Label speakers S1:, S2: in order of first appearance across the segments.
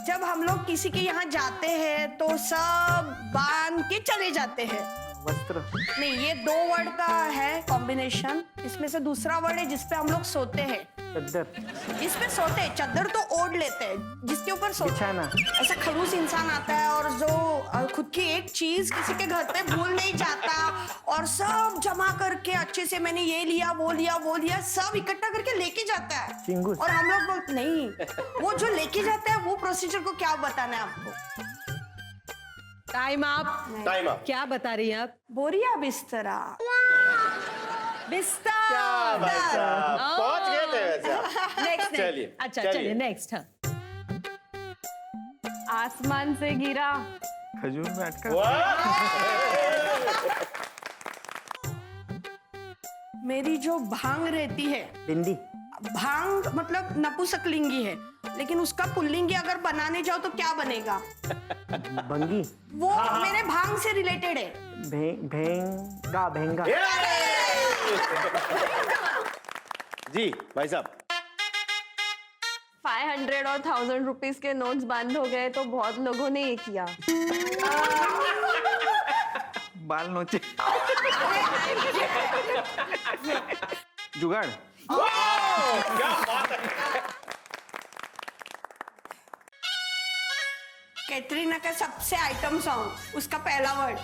S1: जब हम लोग किसी के यहाँ जाते हैं तो सब बांध के चले जाते हैं।
S2: वस्त्र।
S1: नहीं, ये 2 वर्ड का है कॉम्बिनेशन। इसमें से दूसरा वर्ड है जिसपे हम लोग सोते हैं।
S2: चद्दर।
S1: इस पे सोते हैं, चद्दर तो ओढ़ लेते हैं, जिसके ऊपर सोते
S2: बिछाना।
S1: ऐसा खड़ूस इंसान आता है और जो खुद की एक चीज किसी के घर पे भूल नहीं जाता और सब जमा करके अच्छे से मैंने ये लिया वो लिया वो लिया सब इकट्ठा करके लेके जाता है।
S2: चिंगूस।
S1: और हम लोग बोलते नहीं, वो जो लेके जाता है वो प्रोसीजर को क्या बताना है आपको।
S3: Time up.
S4: Time up.
S3: क्या बता रही हैं आप?
S1: बोरिया बिस्तरा।
S3: बिस्तर।
S4: क्या भाई साहब, पहुंच गए थे वैसे आप।
S3: नेक्स्ट।
S4: चलिए,
S3: अच्छा
S4: चलिए।
S3: चलिए नेक्स्ट। हाँ,
S5: आसमान से गिरा।
S2: खजूर में अटका।
S1: मेरी जो भांग रहती है,
S2: बिंदी।
S1: भांग मतलब नपुंसकलिंगी है, लेकिन उसका पुल्लिंगी अगर बनाने जाओ तो क्या बनेगा?
S2: बंगी।
S1: वो मेरे भांग से रिलेटेड है।
S2: भेंगा भेंगा।
S4: जी भाई साहब।
S5: 500 और 1000 रुपीस के नोट्स बंद हो गए तो बहुत लोगों ने ये किया।
S2: बाल नोचे। जुगाड़।
S4: क्या बात है।
S1: कैटरीना का सबसे आइटम सॉन्ग, उसका पहला वर्ड।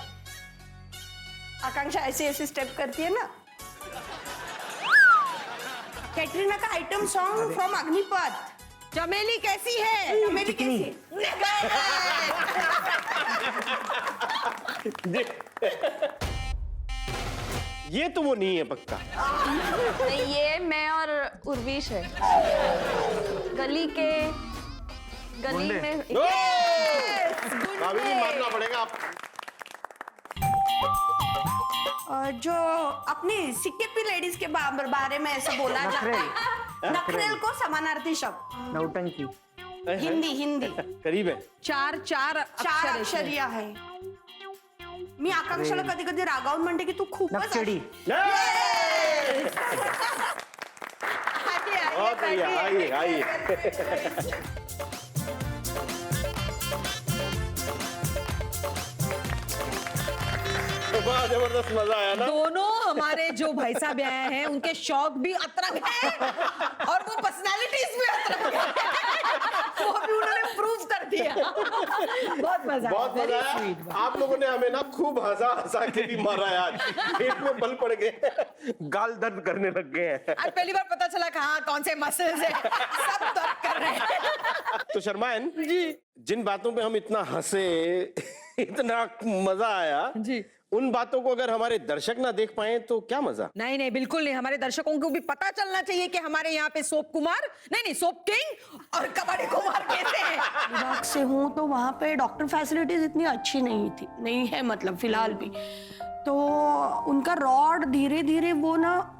S1: आकांक्षा ऐसे ऐसे स्टेप करती है ना। कैटरीना का आइटम सॉन्ग फ्रॉम अग्निपथ।
S3: चमेली कैसी है?
S1: चमेली कैसी?
S4: ये तो वो नहीं है पक्का।
S5: नहीं, ये मैं और उर्विश है। गली में।
S4: अभी भी मानना पड़ेगा आप।
S1: जो अपनी सिक्के लेडीज के बारे में ऐसा बोला जाता है। नखरेल को समानार्थी शब्द।
S2: नौटंकी।
S1: हिंदी
S4: करीब है।
S3: चार
S1: अक्षरिया है। मी आकांक्षाला कधी कधी रागावून म्हणते की तू खूपच
S2: नक्सडी।
S4: बहुत बढ़िया, आइए। बड़ा जबरदस्त मजा आया ना।
S3: दोनों हमारे जो भाई साहब आए हैं उनके शौक भी अतरंग है और वो पर्सनालिटीज भी अतरंग है। वो भी उन्होंने प्रूव कर दिया। बहुत मजा
S4: आया। आप लोगों ने हमें ना खूब हंसा के भी मारा है आज। पेट में बल पड़ गए, गाल दर्द करने लग गए हैं।
S3: आज पहली बार पता चला कहाँ कौन से मसल्स है, सब दर्द कर रहे हैं।
S4: तो शर्मायन
S3: जी,
S4: जिन बातों पे हम इतना हंसे, इतना मजा आया
S3: जी,
S4: उन बातों को अगर हमारे दर्शक ना देख पाए तो क्या मजा।
S3: नहीं बिल्कुल नहीं। हमारे दर्शकों को भी पता चलना चाहिए कि हमारे यहाँ पे सोप कुमार नहीं सोप किंग और कबड्डी कुमार कैसे हैं।
S1: विभाग से हूँ तो वहाँ पे डॉक्टर फैसिलिटीज इतनी अच्छी नहीं है मतलब फिलहाल भी। तो उनका रॉड धीरे धीरे वो ना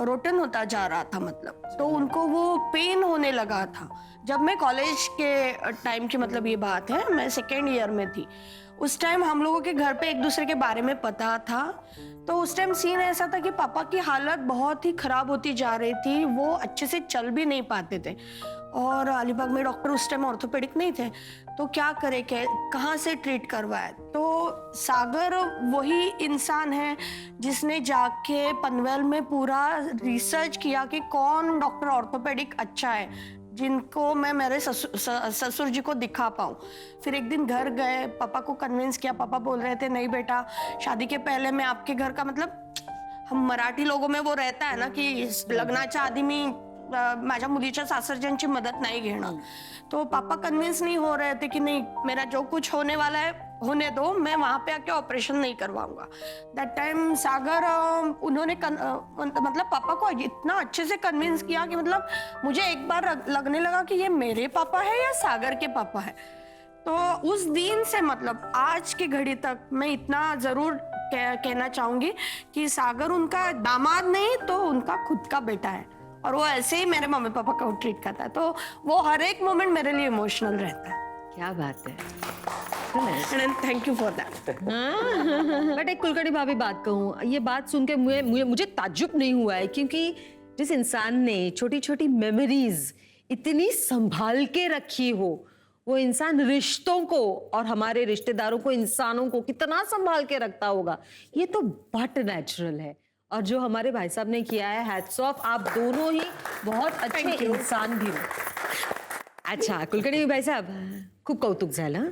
S1: रोटन होता जा रहा था, मतलब तो उनको वो पेन होने लगा था। जब मैं कॉलेज के टाइम की मतलब ये बात है, मैं 2nd ईयर में थी। उस टाइम हम लोगों के घर पे एक दूसरे के बारे में पता था। तो उस टाइम सीन ऐसा था कि पापा की हालत बहुत ही खराब होती जा रही थी, वो अच्छे से चल भी नहीं पाते थे और अलीबाग में डॉक्टर उस टाइम ऑर्थोपेडिक नहीं थे। तो क्या करे, कहाँ से ट्रीट करवाए। तो सागर वही इंसान है जिसने जाके पनवेल में पूरा रिसर्च किया कि कौन डॉक्टर ऑर्थोपेडिक अच्छा है जिनको मैं मेरे ससुर जी को दिखा पाऊँ। फिर एक दिन घर गए, पापा को कन्विंस किया। पापा बोल रहे थे नहीं बेटा, शादी के पहले मैं आपके घर का, मतलब हम मराठी लोगों में वो रहता है ना कि लग्नाच्या आधी मी माझ्या मुलीच्या सासरच्यांची मदत नाही घेणार। तो पापा कन्विंस नहीं हो रहे थे कि नहीं, मेरा जो कुछ होने वाला है होने दो, मैं वहां पे आके ऑपरेशन नहीं करवाऊंगा। दैट टाइम सागर उन्होंने मतलब पापा को इतना अच्छे से कन्विंस किया कि मतलब मुझे एक बार लगने लगा कि ये मेरे पापा है या सागर के पापा है। तो उस दिन से मतलब आज की घड़ी तक मैं इतना जरूर कहना चाहूंगी कि सागर उनका दामाद नहीं तो उनका खुद का बेटा है और वो ऐसे ही मेरे मम्मी पापा को ट्रीट करता है। तो वो हर एक मोमेंट मेरे लिए इमोशनल रहता है।
S3: क्या बात है।
S1: Thank you for that.
S3: But एक कुलकर्णी भाभी बात कहूँ, ये बात सुन के मुझे ताज्जुब नहीं हुआ है, क्योंकि जिस इंसान ने छोटी छोटी मेमोरीज इतनी संभाल के रखी हो वो इंसान रिश्तों को और हमारे रिश्तेदारों को, इंसानों को कितना संभाल के रखता होगा, ये तो बट नेचुरल है। और जो हमारे भाई साहब ने किया है, हैट्स ऑफ, आप दोनों ही बहुत अच्छे इंसान भी हो। अच्छा कुलकर्णी भाई साहब, खूब कौतुक झालं।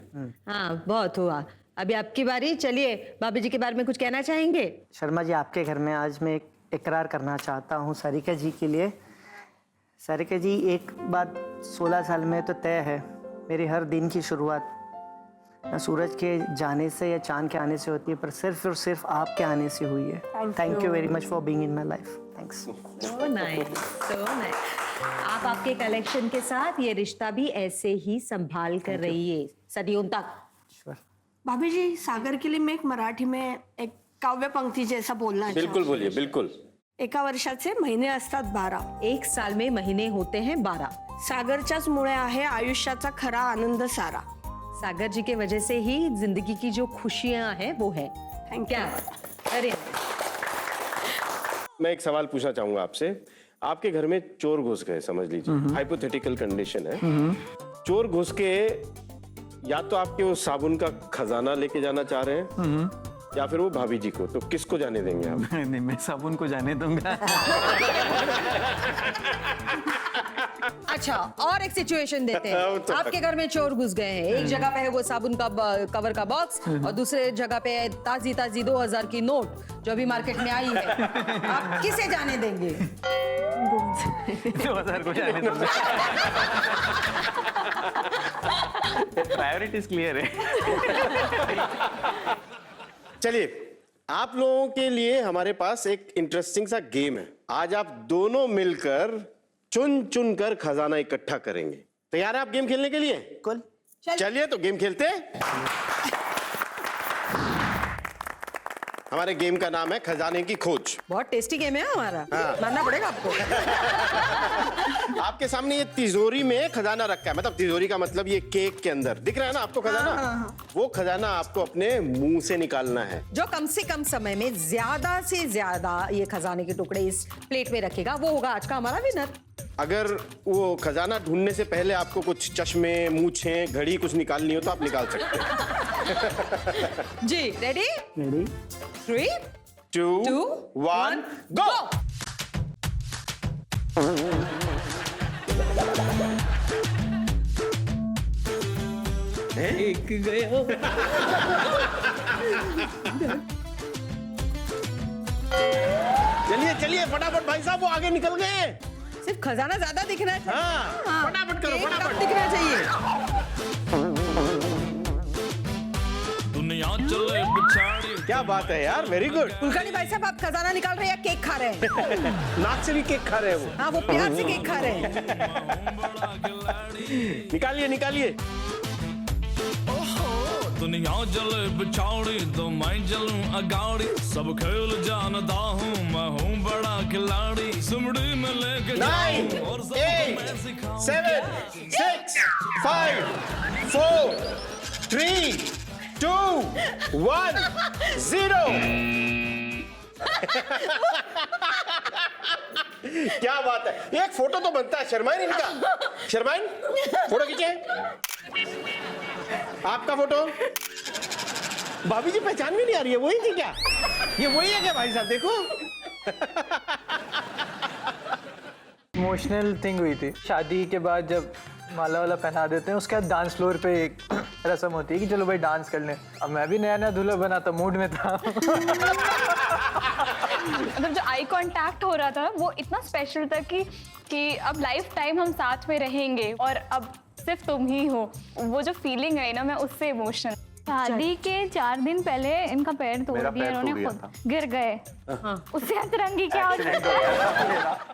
S3: हाँ बहुत हुआ, अभी आपकी बारी। चलिए भाभी जी के बारे में कुछ कहना चाहेंगे?
S2: शर्मा जी, आपके घर में आज मैं एक इकरार करना चाहता हूँ सारिका जी के लिए। सारिका जी, एक बात 16 साल में तो तय है, मेरी हर दिन की शुरुआत न सूरज के जाने से या चांद के आने से होती है, पर सिर्फ और सिर्फ आपके आने से हुई है। Thank you very much for being in my life. Thanks.
S3: So nice, so nice. आप आपके कलेक्शन के साथ ये रिश्ता भी ऐसे ही संभाल कर रहिए सदियों तक।
S2: श्योर।
S1: भाभी जी, सागर के लिए मैं एक मराठी में एक काव्य पंक्ती जैसा बोलना
S4: बिल्कुल बोलिए, बिल्कुल।
S1: एका वर्षाचे महिने असतात 12,
S3: एक साल में महीने होते हैं 12।
S1: सागरच्याच मुळे आहे आयुष्याचा खरा आनंद सारा।
S3: सागर जी के वजह से ही जिंदगी की जो खुशियां हैं वो है।
S1: Thank
S3: क्या? अरे
S4: मैं एक सवाल पूछना चाहूंगा आपसे। आपके घर में चोर घुस गए, समझ लीजिए, हाइपोथेटिकल कंडीशन है। चोर घुस के या तो आपके वो साबुन का खजाना लेके जाना चाह रहे हैं या फिर वो भाभी जी को, तो किसको जाने देंगे आप?
S2: नहीं, मैं साबुन को जाने दूंगा।
S3: अच्छा, और एक सिचुएशन देते
S4: वो
S3: हैं।
S4: तो
S3: आपके घर में चोर घुस गए हैं, एक जगह पे है वो साबुन का कवर का बॉक्स और दूसरे जगह पे है ताजी ताजी 2000 की नोट जो अभी मार्केट में आई है। आप किसे जाने देंगे?
S2: 2000 को जाने दूंगा। प्रायोरिटीज क्लियर है।
S4: चलिए, आप लोगों के लिए हमारे पास एक इंटरेस्टिंग सा गेम है। आज आप दोनों मिलकर चुन चुन कर खजाना इकट्ठा करेंगे। तैयार है आप गेम खेलने के लिए?
S2: कुल
S4: चलिए तो गेम खेलते हैं। हमारे गेम का नाम है खजाने की खोज।
S3: बहुत टेस्टी गेम है हमारा, मानना पड़ेगा आपको।
S4: आपके सामने ये तिजोरी में खजाना रखा है, मतलब तिजोरी का मतलब ये केक के अंदर दिख रहा है ना आपको खजाना। वो खजाना आपको अपने मुंह से निकालना है।
S3: जो कम से कम समय में ज्यादा से ज्यादा ये खजाने के टुकड़े इस प्लेट में रखेगा वो होगा आज का हमारा विनर।
S4: अगर वो खजाना ढूंढने से पहले आपको कुछ चश्मे, मूछें, घड़ी कुछ निकालनी हो तो आप निकाल सकते हैं।
S3: जी रेडी?
S2: रेडी?
S3: 3,
S4: 2, 1 गो।
S3: एक गया।
S4: चलिए चलिए फटाफट, भाई साहब वो आगे निकल गए।
S3: सिर्फ खजाना ज्यादा दिखना चाहिए।
S4: हाँ, फटाफट करो,
S3: केक कम
S4: फटाफट।
S3: दिखना चाहिए।
S6: दुनिया चले बिछाड़ी।
S4: क्या बात है यार, वेरी गुड।
S3: कुलकर्णी भाई साहब, आप खजाना निकाल रहे हैं या केक खा रहे हैं?
S4: नाक से भी केक खा रहे हैं वो।
S3: हाँ, वो प्यार से केक खा रहे हैं।
S4: निकालिए निकालिए।
S6: दुनिया जले बिछाड़ी तो मैं जलूं अगाड़ी, सब खेल जानता हूँ, मैं हूँ बड़ा खिलाड़ी, सुमड़ी में लेके
S4: 9,
S6: जाऊं और
S4: 8,
S6: मैं सिखाऊं।
S4: 7, 6, 5, 4, 3, 2, 1, 0। क्या बात है, एक फोटो तो बनता है शर्माइन इनका। शर्माइन, फोटो खींचे। आपका फोटो। भाभी जी पहचान भी नहीं आ रही है, वही थी क्या? ये वही है क्या भाई साहब? देखो।
S7: इमोशनल थिंग हुई थी शादी के बाद, जब माला वाला पहना देते हैं उसके बाद डांस फ्लोर पे एक रस्म होती है कि चलो भाई डांस कर लें। अब मैं भी नया नया दूल्हा बना था, मूड में था।
S5: मतलब जो आई कांटेक्ट हो रहा था वो इतना स्पेशल था कि अब लाइफ टाइम हम साथ में रहेंगे और अब सिर्फ तुम ही हो। वो जो फीलिंग है ना, मैं उससे इमोशनल। शादी के 4 दिन पहले इनका पैर तोड़ दिया इन्होंने खुद, गिर गए। उससे अतरंगी क्या हो सकता है?